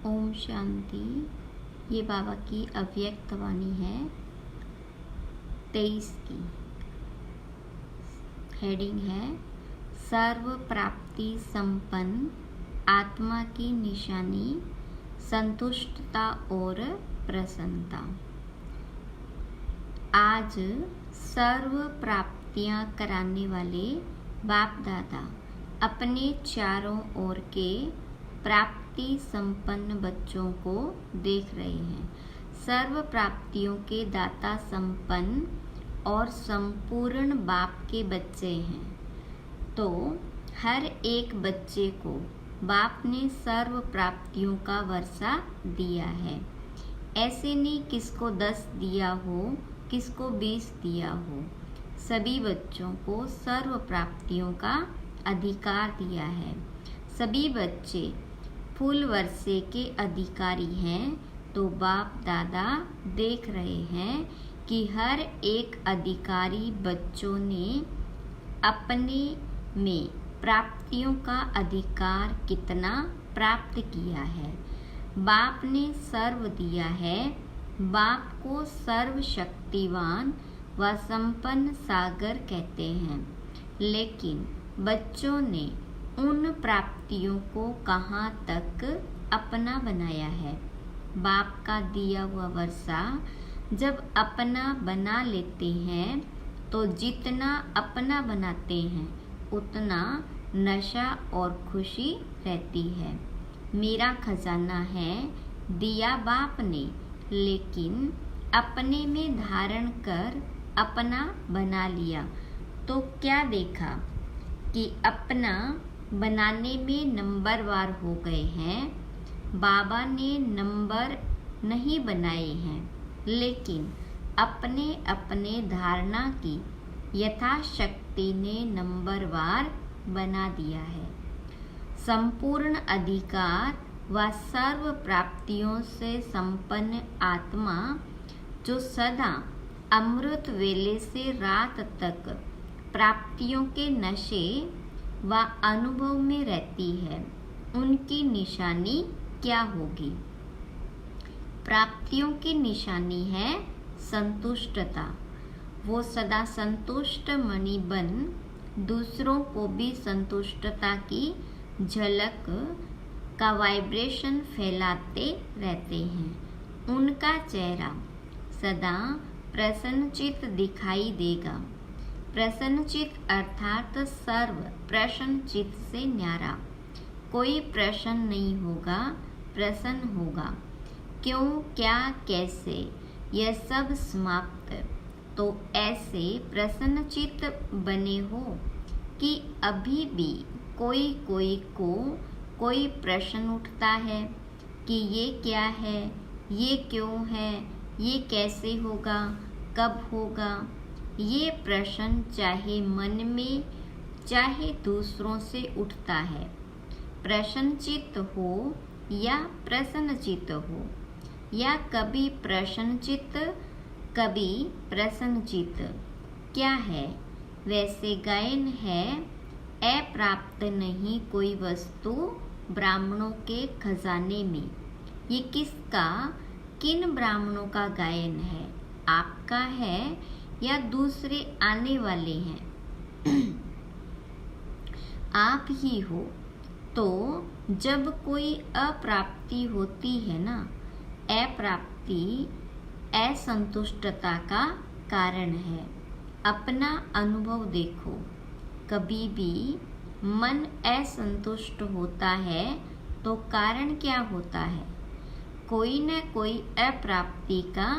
ओम शांति। ये बाबा की अव्यक्त वाणी है 23 की। हेडिंग है सर्व प्राप्ति संपन्न आत्मा की निशानी संतुष्टता और प्रसन्नता। आज सर्व प्राप्तियां कराने वाले बाप दादा अपने चारों ओर के प्राप्ति संपन्न बच्चों को देख रहे हैं। सर्व प्राप्तियों के दाता संपन्न और संपूर्ण बाप के बच्चे हैं। तो हर एक बच्चे को बाप ने सर्व प्राप्तियों का वर्षा दिया है। ऐसे नहीं किसको 10 दिया हो, किसको 20 दिया हो, सभी बच्चों को सर्व प्राप्तियों का अधिकार दिया है। सभी बच्चे फूल वर्षे के अधिकारी हैं। तो बाप दादा देख रहे हैं कि हर एक अधिकारी बच्चों ने अपने में प्राप्तियों का अधिकार कितना प्राप्त किया है। बाप ने सर्व दिया है। बाप को सर्वशक्तिवान व संपन्न सागर कहते हैं। लेकिन बच्चों ने उन प्राप्तियों को कहाँ तक अपना बनाया है। बाप का दिया हुआ वर्षा जब अपना बना लेते हैं तो जितना अपना बनाते हैं उतना नशा और खुशी रहती है। मेरा खजाना है, दिया बाप ने, लेकिन अपने में धारण कर अपना बना लिया तो क्या देखा कि अपना बनाने में नंबरवार हो गए हैं। बाबा ने नंबर नहीं बनाए हैं, लेकिन अपने अपने धारणा की यथाशक्ति ने नंबरवार बना दिया है। संपूर्ण अधिकार व सर्व प्राप्तियों से संपन्न आत्मा जो सदा अमृत वेले से रात तक प्राप्तियों के नशे व अनुभव में रहती है, उनकी निशानी क्या होगी। प्राप्तियों की निशानी है संतुष्टता। वो सदा संतुष्ट मणि बन दूसरों को भी संतुष्टता की झलक का वाइब्रेशन फैलाते रहते हैं। उनका चेहरा सदा प्रसन्नचित दिखाई देगा। प्रसन्नचित अर्थात सर्व प्रसन्नचित से न्यारा। कोई प्रश्न नहीं होगा, प्रसन्न होगा। क्यों, क्या, कैसे, यह सब समाप्त। तो ऐसे प्रसन्नचित बने हो कि अभी भी कोई कोई को कोई प्रश्न उठता है कि ये क्या है, ये क्यों है, ये कैसे होगा, कब होगा। ये प्रश्न चाहे मन में चाहे दूसरों से उठता है। प्रसन्नचित्त हो या प्रसन्नचित्त हो, या कभी प्रसन्नचित्त कभी प्रसन्नचित्त। क्या है, वैसे गायन है अप्राप्त नहीं कोई वस्तु ब्राह्मणों के खजाने में। ये किसका, किन ब्राह्मणों का गायन है, आपका है या दूसरे आने वाले हैं। आप ही हो। तो जब कोई अप्राप्ति होती है ना, अप्राप्ति असंतुष्टता का कारण है। अपना अनुभव देखो, कभी भी मन असंतुष्ट होता है तो कारण क्या होता है। कोई न कोई अप्राप्ति का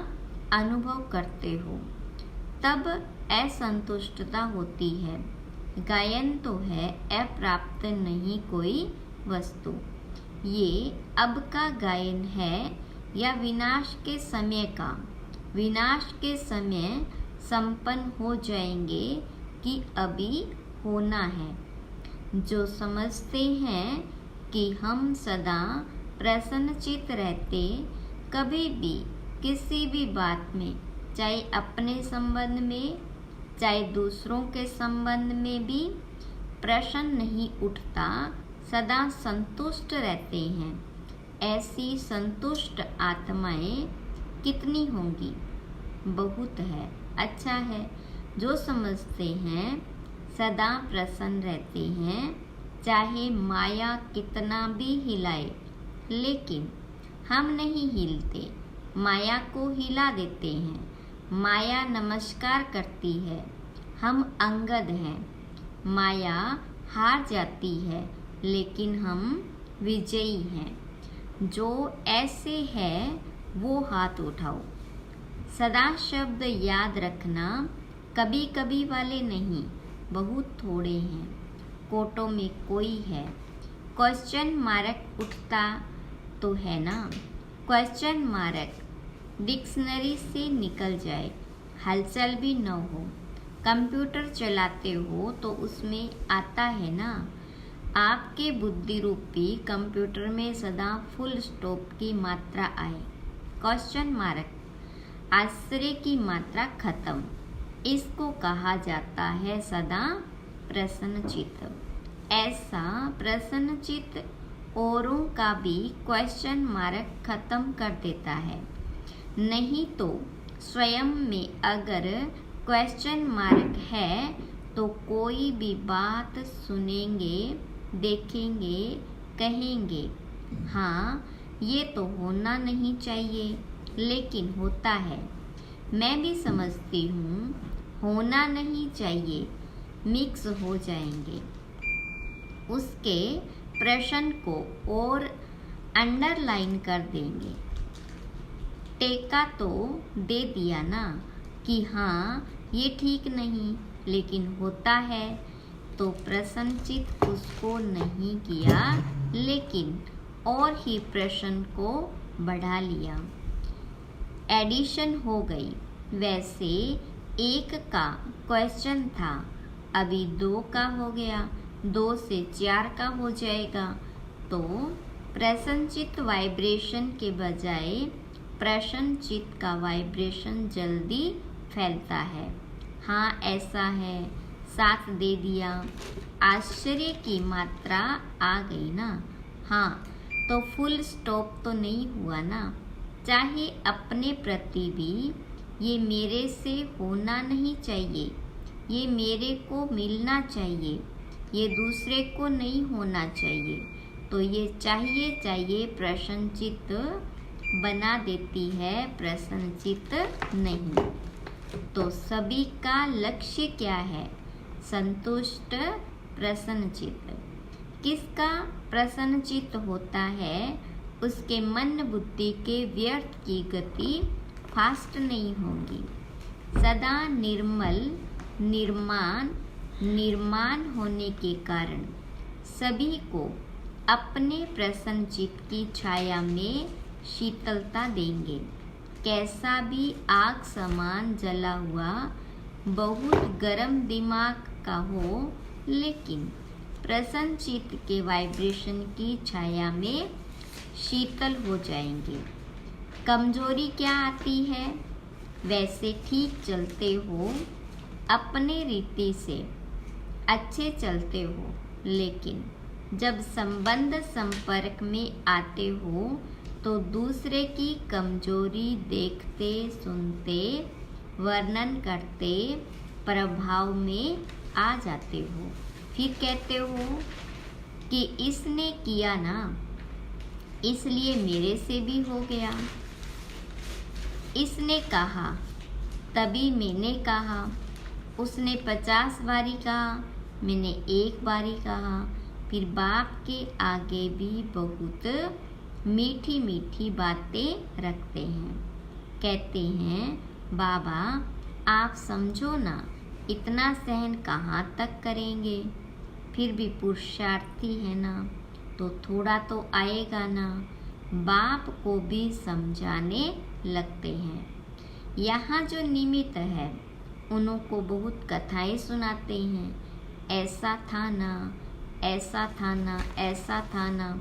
अनुभव करते हो, तब असंतुष्टता होती है। गायन तो है अप्राप्त नहीं कोई वस्तु। ये अब का गायन है या विनाश के समय का। विनाश के समय संपन्न हो जाएंगे कि अभी होना है। जो समझते हैं कि हम सदा प्रसन्नचित रहते, कभी भी किसी भी बात में, चाहे अपने संबंध में चाहे दूसरों के संबंध में भी प्रश्न नहीं उठता, सदा संतुष्ट रहते हैं। ऐसी संतुष्ट आत्माएं कितनी होंगी? बहुत है। अच्छा है। जो समझते हैं सदा प्रसन्न रहते हैं, चाहे माया कितना भी हिलाए। लेकिन हम नहीं हिलते, माया को हिला देते हैं। माया नमस्कार करती है, हम अंगद हैं। माया हार जाती है, लेकिन हम विजयी हैं। जो ऐसे है वो हाथ उठाओ। सदा शब्द याद रखना, कभी कभी वाले नहीं, बहुत थोड़े हैं। कोटों में कोई है। क्वेश्चन मार्क उठता तो है ना। क्वेश्चन मार्क डिक्शनरी से निकल जाए, हलचल भी न हो। कंप्यूटर चलाते हो तो उसमें आता है ना। आपके बुद्धि रूपी कंप्यूटर में सदा फुल स्टॉप की मात्रा आए। क्वेश्चन मार्क आश्चर्य की मात्रा खत्म। इसको कहा जाता है सदा प्रसन्नचित्त। ऐसा प्रसन्नचित्त औरों का भी क्वेश्चन मार्क खत्म कर देता है। नहीं तो स्वयं में अगर क्वेश्चन मार्क है तो कोई भी बात सुनेंगे, देखेंगे, कहेंगे हाँ ये तो होना नहीं चाहिए, लेकिन होता है। मैं भी समझती हूँ होना नहीं चाहिए, मिक्स हो जाएंगे। उसके प्रश्न को और अंडरलाइन कर देंगे। टेका तो दे दिया ना कि हाँ ये ठीक नहीं, लेकिन होता है। तो प्रसन्नचित्त उसको नहीं किया, लेकिन और ही प्रश्न को बढ़ा लिया। एडिशन हो गई। वैसे 1 का क्वेश्चन था, अभी 2 का हो गया, 2 से 4 का हो जाएगा। तो प्रसन्नचित्त वाइब्रेशन के बजाय प्रसन्नचित्त का वाइब्रेशन जल्दी फैलता है। हाँ ऐसा है, साथ दे दिया। आश्चर्य की मात्रा आ गई ना। हाँ तो फुल स्टॉप तो नहीं हुआ ना। चाहे अपने प्रति भी ये मेरे से होना नहीं चाहिए, ये मेरे को मिलना चाहिए, ये दूसरे को नहीं होना चाहिए, तो ये चाहिए प्रसन्नचित्त बना देती है, प्रसन्नचित्त नहीं। तो सभी का लक्ष्य क्या है? संतुष्ट प्रसन्नचित्त। किसका प्रसन्नचित्त होता है, उसके मन बुद्धि के व्यर्थ की गति फास्ट नहीं होगी। सदा निर्मल निर्माण होने के कारण सभी को अपने प्रसन्नचित्त की छाया में शीतलता देंगे। कैसा भी आग समान जला हुआ बहुत गर्म दिमाग का हो, लेकिन प्रसन्नचित्त के वाइब्रेशन की छाया में शीतल हो जाएंगे। कमजोरी क्या आती है? वैसे ठीक चलते हो, अपने रीति से अच्छे चलते हो, लेकिन जब संबंध संपर्क में आते हो तो दूसरे की कमजोरी देखते, सुनते, वर्णन करते, प्रभाव में आ जाते हो। फिर कहते हो कि इसने किया ना, इसलिए मेरे से भी हो गया। इसने कहा तभी मैंने कहा। उसने 50 बारी कहा, मैंने 1 बारी कहा। फिर बाप के आगे भी बहुत मीठी मीठी बातें रखते हैं। कहते हैं बाबा आप समझो ना, इतना सहन कहाँ तक करेंगे? फिर भी पुरुषार्थी है ना, तो थोड़ा तो आएगा ना। बाप को भी समझाने लगते हैं। यहाँ जो निमित्त है उनको बहुत कथाएं सुनाते हैं। ऐसा था ना, ऐसा था ना, ऐसा था ना,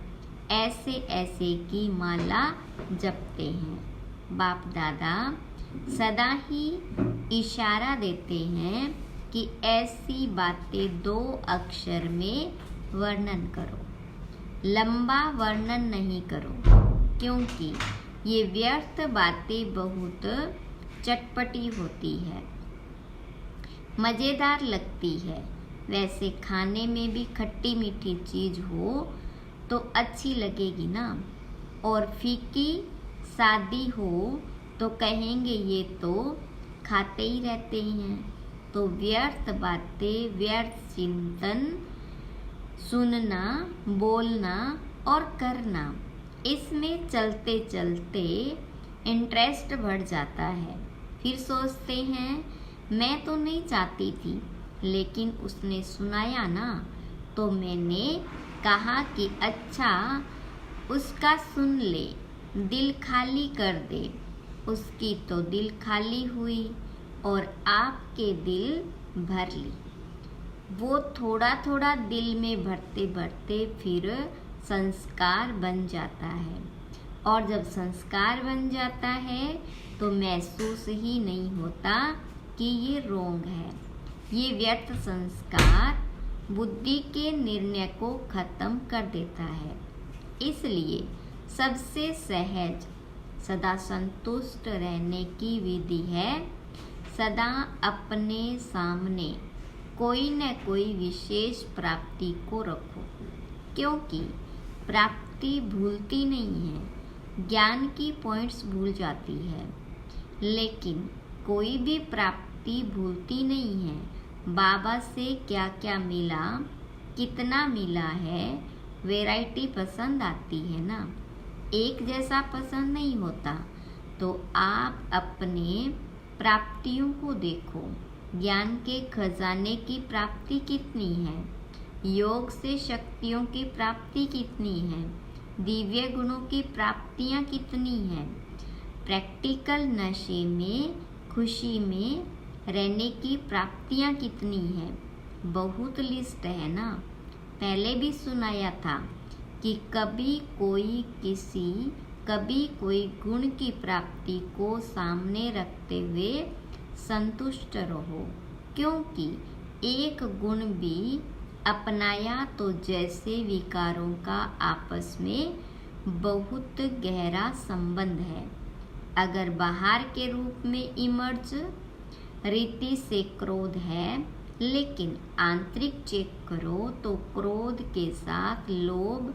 ऐसे ऐसे की माला जपते हैं। बाप दादा सदा ही इशारा देते हैं कि ऐसी बातें 2 अक्षर में वर्णन करो, लंबा वर्णन नहीं करो। क्योंकि ये व्यर्थ बातें बहुत चटपटी होती है, मज़ेदार लगती है। वैसे खाने में भी खट्टी मीठी चीज़ हो तो अच्छी लगेगी ना, और फीकी सादी हो तो कहेंगे ये तो खाते ही रहते हैं। तो व्यर्थ बातें, व्यर्थ चिंतन, सुनना, बोलना और करना, इसमें चलते चलते इंटरेस्ट बढ़ जाता है। फिर सोचते हैं मैं तो नहीं चाहती थी, लेकिन उसने सुनाया ना, तो मैंने कहा कि अच्छा उसका सुन ले, दिल खाली कर दे। उसकी तो दिल खाली हुई और आपके दिल भर ली। वो थोड़ा थोड़ा दिल में भरते भरते फिर संस्कार बन जाता है, और जब संस्कार बन जाता है तो महसूस ही नहीं होता कि ये रोग है। ये व्यर्थ संस्कार बुद्धि के निर्णय को खत्म कर देता है। इसलिए सबसे सहज, सदा संतुष्ट रहने की विधि है सदा अपने सामने कोई न कोई विशेष प्राप्ति को रखो, क्योंकि प्राप्ति भूलती नहीं है, ज्ञान की पॉइंट्स भूल जाती है, लेकिन कोई भी प्राप्ति भूलती नहीं है। बाबा से क्या क्या मिला, कितना मिला है, वैरायटी पसंद आती है ना, एक जैसा पसंद नहीं होता। तो आप अपने प्राप्तियों को देखो। ज्ञान के खजाने की प्राप्ति कितनी है, योग से शक्तियों की प्राप्ति कितनी है, दिव्य गुणों की प्राप्तियां कितनी हैं, प्रैक्टिकल नशे में, खुशी में रहने की प्राप्तियां कितनी हैं। बहुत लिस्ट है ना। पहले भी सुनाया था कि कभी कोई गुण की प्राप्ति को सामने रखते हुए संतुष्ट रहो, क्योंकि एक गुण भी अपनाया तो जैसे विकारों का आपस में बहुत गहरा संबंध है। अगर बाहर के रूप में इमर्ज रीति से क्रोध है, लेकिन आंतरिक चेक करो तो क्रोध के साथ लोभ,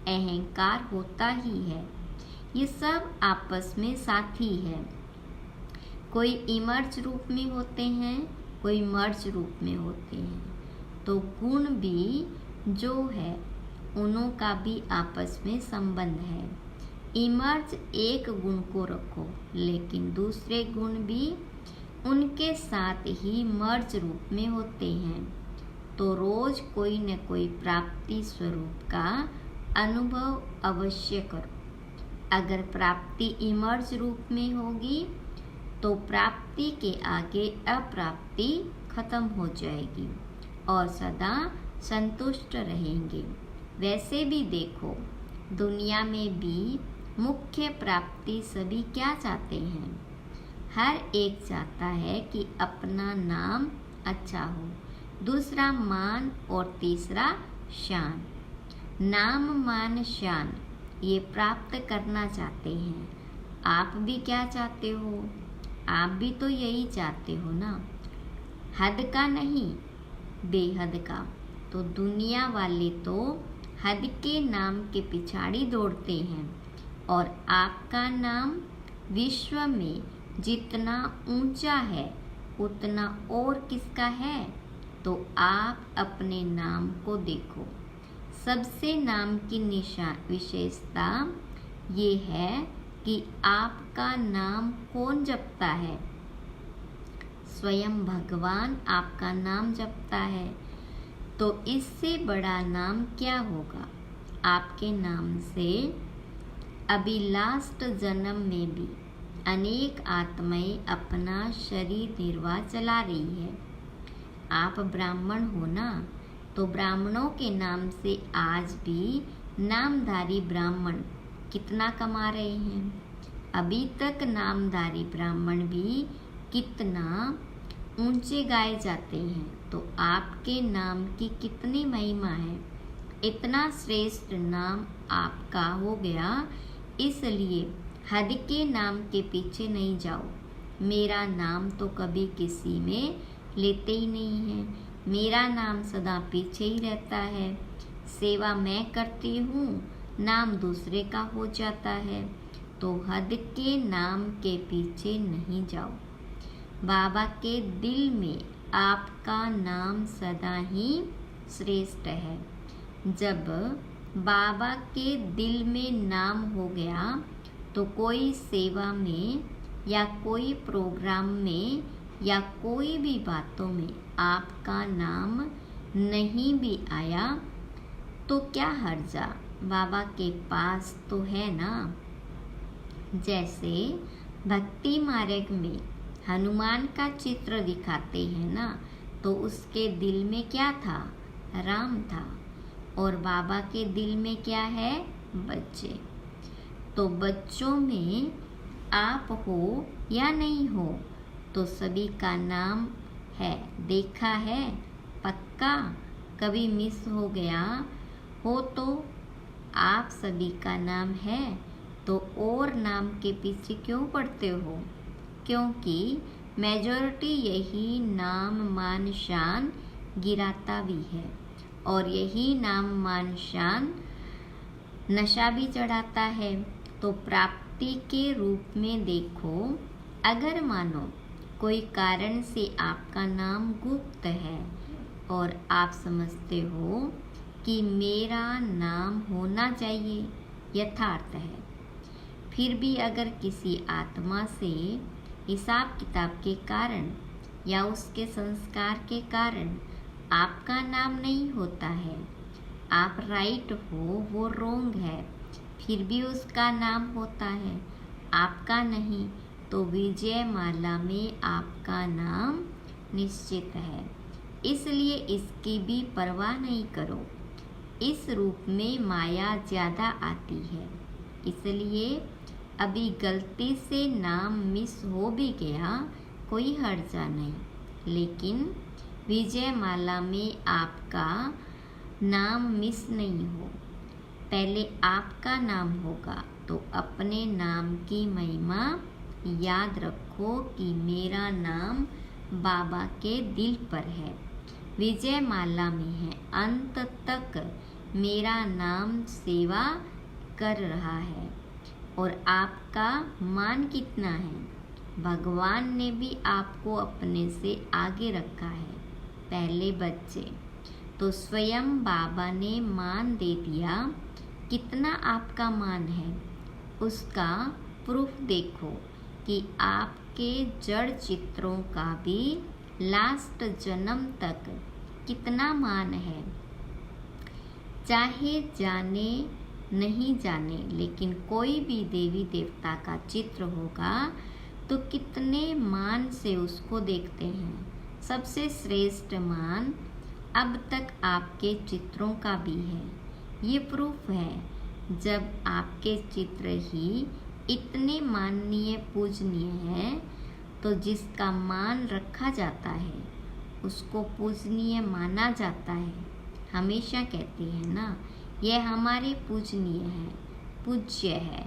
अहंकार होता ही है। ये सब आपस में साथी है। कोई इमर्ज रूप में होते हैं, कोई मर्ज रूप में होते हैं। तो गुण भी जो है उनों का भी आपस में संबंध है। इमर्ज एक गुण को रखो, लेकिन दूसरे गुण भी उनके साथ ही मर्ज रूप में होते हैं। तो रोज कोई न कोई प्राप्ति स्वरूप का अनुभव अवश्य करो। अगर प्राप्ति इमर्ज रूप में होगी तो प्राप्ति के आगे अप्राप्ति खत्म हो जाएगी और सदा संतुष्ट रहेंगे। वैसे भी देखो, दुनिया में भी मुख्य प्राप्ति सभी क्या चाहते हैं? हर एक चाहता है कि अपना नाम अच्छा हो, दूसरा मान और तीसरा शान। नाम, मान, शान ये प्राप्त करना चाहते हैं। आप भी क्या चाहते हो? आप भी तो यही चाहते हो ना, हद का नहीं, बेहद का। तो दुनिया वाले तो हद के नाम के पिछाड़ी दौड़ते हैं, और आपका नाम विश्व में जितना ऊंचा है उतना और किसका है? तो आप अपने नाम को देखो। सबसे नाम की विशेषता ये है कि आपका नाम कौन जपता है? स्वयं भगवान आपका नाम जपता है। तो इससे बड़ा नाम क्या होगा? आपके नाम से अभी लास्ट जन्म में भी अनेक आत्माएं अपना शरीर निर्वाह चला रही है। आप ब्राह्मण हो ना, तो ब्राह्मणों के नाम से आज भी नामधारी ब्राह्मण कितना कमा रहे हैं। अभी तक नामधारी ब्राह्मण भी कितना ऊंचे गाए जाते हैं। तो आपके नाम की कितनी महिमा है। इतना श्रेष्ठ नाम आपका हो गया इसलिए हद के नाम के पीछे नहीं जाओ। मेरा नाम तो कभी किसी में लेते ही नहीं है, मेरा नाम सदा पीछे ही रहता है। सेवा मैं करती हूँ, नाम दूसरे का हो जाता है। तो हद के नाम के पीछे नहीं जाओ। बाबा के दिल में आपका नाम सदा ही श्रेष्ठ है। जब बाबा के दिल में नाम हो गया तो कोई सेवा में या कोई प्रोग्राम में या कोई भी बातों में आपका नाम नहीं भी आया तो क्या हर्जा, बाबा के पास तो है ना। जैसे भक्ति मार्ग में हनुमान का चित्र दिखाते हैं ना, तो उसके दिल में क्या था, राम था। और बाबा के दिल में क्या है, बच्चे। तो बच्चों में आप हो या नहीं हो तो सभी का नाम है, देखा है पक्का। कभी मिस हो गया हो तो आप सभी का नाम है, तो और नाम के पीछे क्यों पड़ते हो। क्योंकि मेजॉरिटी यही नाम मान शान गिराता भी है और यही नाम मान शान नशा भी चढ़ाता है। तो प्राप्ति के रूप में देखो, अगर मानो कोई कारण से आपका नाम गुप्त है और आप समझते हो कि मेरा नाम होना चाहिए, यथार्थ है, फिर भी अगर किसी आत्मा से हिसाब किताब के कारण या उसके संस्कार के कारण आपका नाम नहीं होता है, आप राइट हो वो रोंग है, फिर भी उसका नाम होता है, आपका नहीं, तो विजय माला में आपका नाम निश्चित है। इसलिए इसकी भी परवाह नहीं करो। इस रूप में माया ज़्यादा आती है, इसलिए अभी गलती से नाम मिस हो भी गया कोई हर्जा नहीं, लेकिन विजय माला में आपका नाम मिस नहीं हो। पहले आपका नाम होगा तो अपने नाम की महिमा याद रखो कि मेरा नाम बाबा के दिल पर है, विजय माला में है, अंत तक मेरा नाम सेवा कर रहा है। और आपका मान कितना है, भगवान ने भी आपको अपने से आगे रखा है। पहले बच्चे तो स्वयं बाबा ने मान दे दिया, कितना आपका मान है उसका प्रूफ देखो कि आपके जड़ चित्रों का भी लास्ट जन्म तक कितना मान है। चाहे जाने नहीं जाने, लेकिन कोई भी देवी देवता का चित्र होगा तो कितने मान से उसको देखते हैं। सबसे श्रेष्ठ मान अब तक आपके चित्रों का भी है। ये प्रूफ है, जब आपके चित्र ही इतने माननीय पूजनीय हैं तो जिसका मान रखा जाता है उसको पूजनीय माना जाता है। हमेशा कहते हैं ना, यह हमारे पूजनीय है, पूज्य है।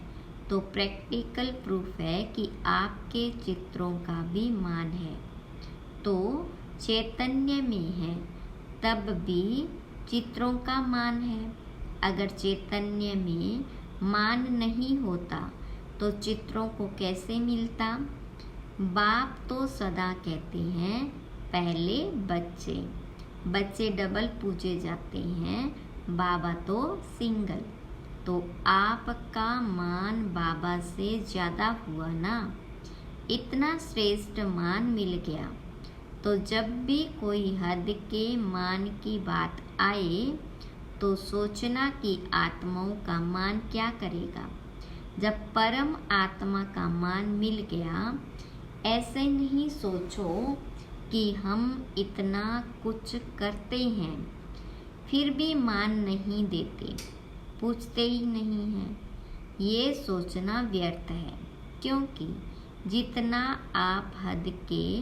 तो प्रैक्टिकल प्रूफ है कि आपके चित्रों का भी मान है। तो चैतन्य में है तब भी चित्रों का मान है। अगर चैतन्य में मान नहीं होता तो चित्रों को कैसे मिलता। बाप तो सदा कहते हैं पहले बच्चे डबल पूजे जाते हैं, बाबा तो सिंगल। तो आपका मान बाबा से ज़्यादा हुआ ना, इतना श्रेष्ठ मान मिल गया। तो जब भी कोई हद के मान की बात आए तो सोचना कि आत्माओं का मान क्या करेगा। जब परम आत्मा का मान मिल गया, ऐसे नहीं सोचो कि हम इतना कुछ करते हैं फिर भी मान नहीं देते, पूछते ही नहीं हैं। ये सोचना व्यर्थ है, क्योंकि जितना आप हद के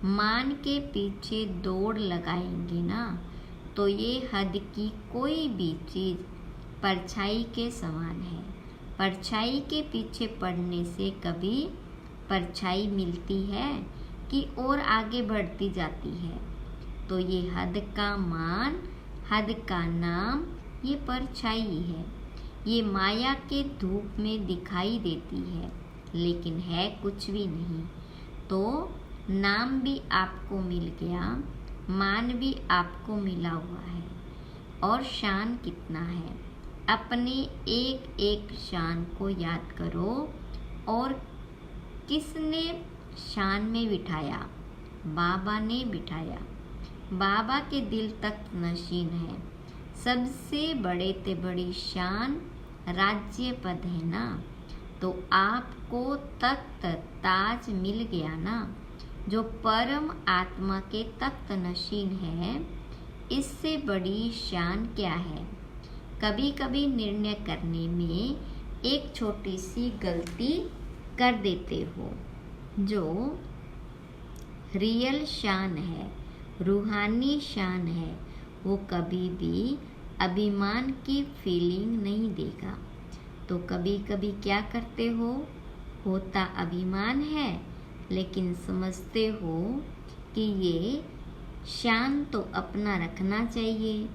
मान के पीछे दौड़ लगाएंगे ना, तो ये हद की कोई भी चीज़ परछाई के समान है। परछाई के पीछे पड़ने से कभी परछाई मिलती है कि और आगे बढ़ती जाती है। तो ये हद का मान, हद का नाम, ये परछाई है। ये माया के धूप में दिखाई देती है लेकिन है कुछ भी नहीं। तो नाम भी आपको मिल गया, मान भी आपको मिला हुआ है। और शान कितना है, अपने एक एक शान को याद करो। और किसने शान में बिठाया? बाबा ने बिठाया। बाबा के दिल तख्त नशीन है। सबसे बड़े ते बड़ी शान राज्य पद है ना। तो आपको तख्त ताज मिल गया ना, जो परम आत्मा के तख्त नशीन है। इससे बड़ी शान क्या है? कभी कभी निर्णय करने में एक छोटी सी गलती कर देते हो। जो रियल शान है, रूहानी शान है, वो कभी भी अभिमान की फीलिंग नहीं देगा। तो कभी कभी क्या करते हो, होता अभिमान है लेकिन समझते हो कि ये शान तो अपना रखना चाहिए,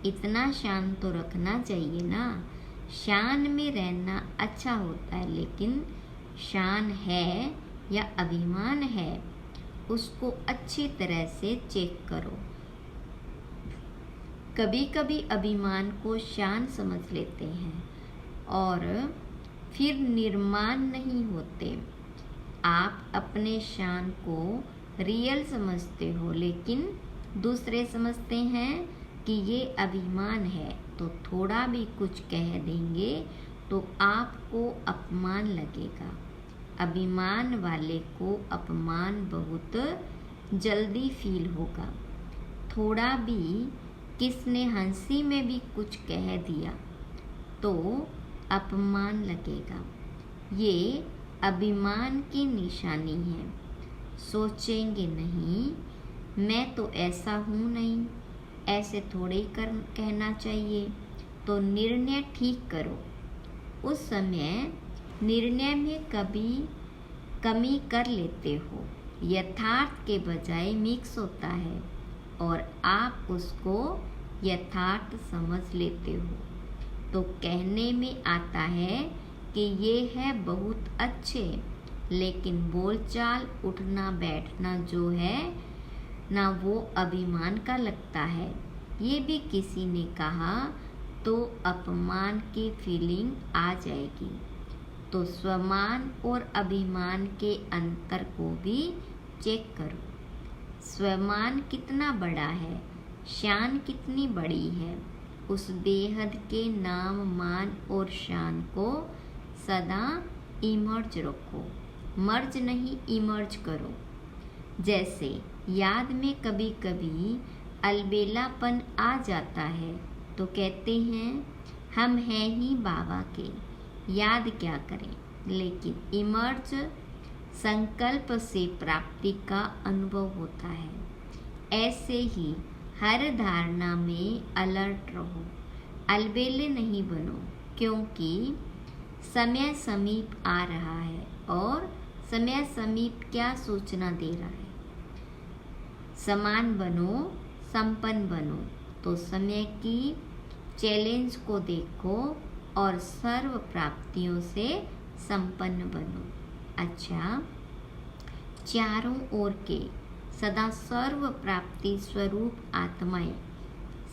इतना शान तो रखना चाहिए ना। शान में रहना अच्छा होता है लेकिन शान है या अभिमान है, उसको अच्छी तरह से चेक करो। कभी कभी अभिमान को शान समझ लेते हैं और फिर निर्माण नहीं होते। आप अपने शान को रियल समझते हो लेकिन दूसरे समझते हैं कि ये अभिमान है, तो थोड़ा भी कुछ कह देंगे तो आपको अपमान लगेगा। अभिमान वाले को अपमान बहुत जल्दी फील होगा। थोड़ा भी किसने हंसी में भी कुछ कह दिया तो अपमान लगेगा। ये अभिमान की निशानी है। सोचेंगे नहीं, मैं तो ऐसा हूँ नहीं, ऐसे थोड़े ही कहना चाहिए। तो निर्णय ठीक करो। उस समय निर्णय में कभी कमी कर लेते हो, यथार्थ के बजाय मिक्स होता है और आप उसको यथार्थ समझ लेते हो। तो कहने में आता है कि ये है बहुत अच्छे, लेकिन बोलचाल, उठना बैठना जो है ना, वो अभिमान का लगता है। ये भी किसी ने कहा तो अपमान की फीलिंग आ जाएगी। तो स्वमान और अभिमान के अंतर को भी चेक करो। स्वमान कितना बड़ा है, शान कितनी बड़ी है। उस बेहद के नाम, मान और शान को सदा इमर्ज रखो। मर्ज नहीं, इमर्ज करो। जैसे याद में कभी कभी अलबेलापन आ जाता है तो कहते हैं हम हैं ही बाबा के, याद क्या करें। लेकिन इमर्ज संकल्प से प्राप्ति का अनुभव होता है। ऐसे ही हर धारणा में अलर्ट रहो, अलबेले नहीं बनो, क्योंकि समय समीप आ रहा है। और समय समीप क्या सूचना दे रहा है? समान बनो, संपन्न बनो। तो समय की चैलेंज को देखो और सर्व प्राप्तियों से संपन्न बनो। अच्छा, चारों ओर के सदा सर्व प्राप्ति स्वरूप आत्माएं,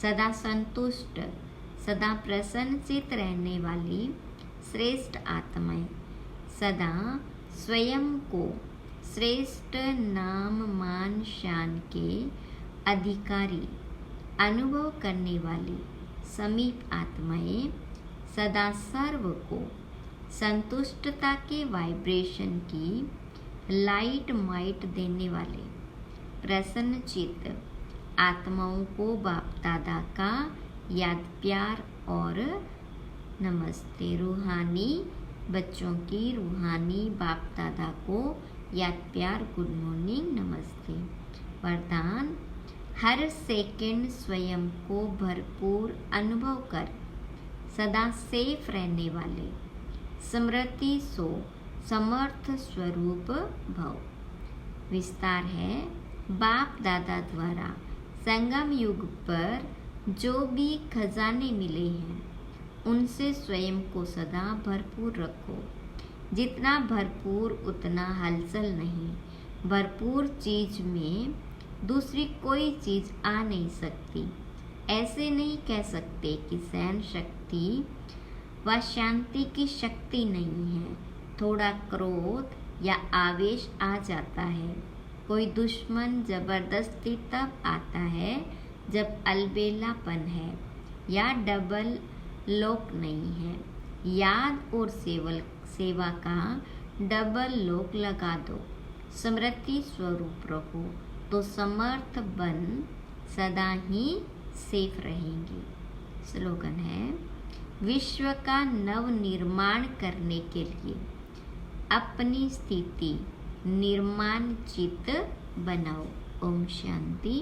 सदा संतुष्ट, सदा प्रसन्नचित रहने वाली श्रेष्ठ आत्माएं, सदा स्वयं को श्रेष्ठ नाम, मान, शान के अधिकारी अनुभव करने वाली समीप आत्माएं, सदा सर्व को संतुष्टता के वाइब्रेशन की लाइट माइट देने वाले प्रसन्न चित्त आत्माओं को बाप दादा का याद, प्यार और नमस्ते। रूहानी बच्चों की रूहानी बाप दादा को याद, प्यार, गुड मॉर्निंग, नमस्ते। वरदान: हर सेकंड स्वयं को भरपूर अनुभव कर सदा सेफ रहने वाले स्मृति सो समर्थ स्वरूप भव। विस्तार है, बाप दादा द्वारा संगम युग पर जो भी खजाने मिले हैं उनसे स्वयं को सदा भरपूर रखो। जितना भरपूर उतना हलचल नहीं। भरपूर चीज में दूसरी कोई चीज आ नहीं सकती। ऐसे नहीं कह सकते कि सहन शक्ति व शांति की शक्ति नहीं है। थोड़ा क्रोध या आवेश आ जाता है। कोई दुश्मन जबरदस्ती तब आता है जब अलबेलापन है या डबल लोक नहीं है। याद और सेवा का डबल लोक लगा दो। स्मृति स्वरूप रहो तो समर्थ बन सदा ही सेफ रहेंगे। स्लोगन है, विश्व का नव निर्माण करने के लिए अपनी स्थिति निर्माण चित बनाओ। ओम शांति।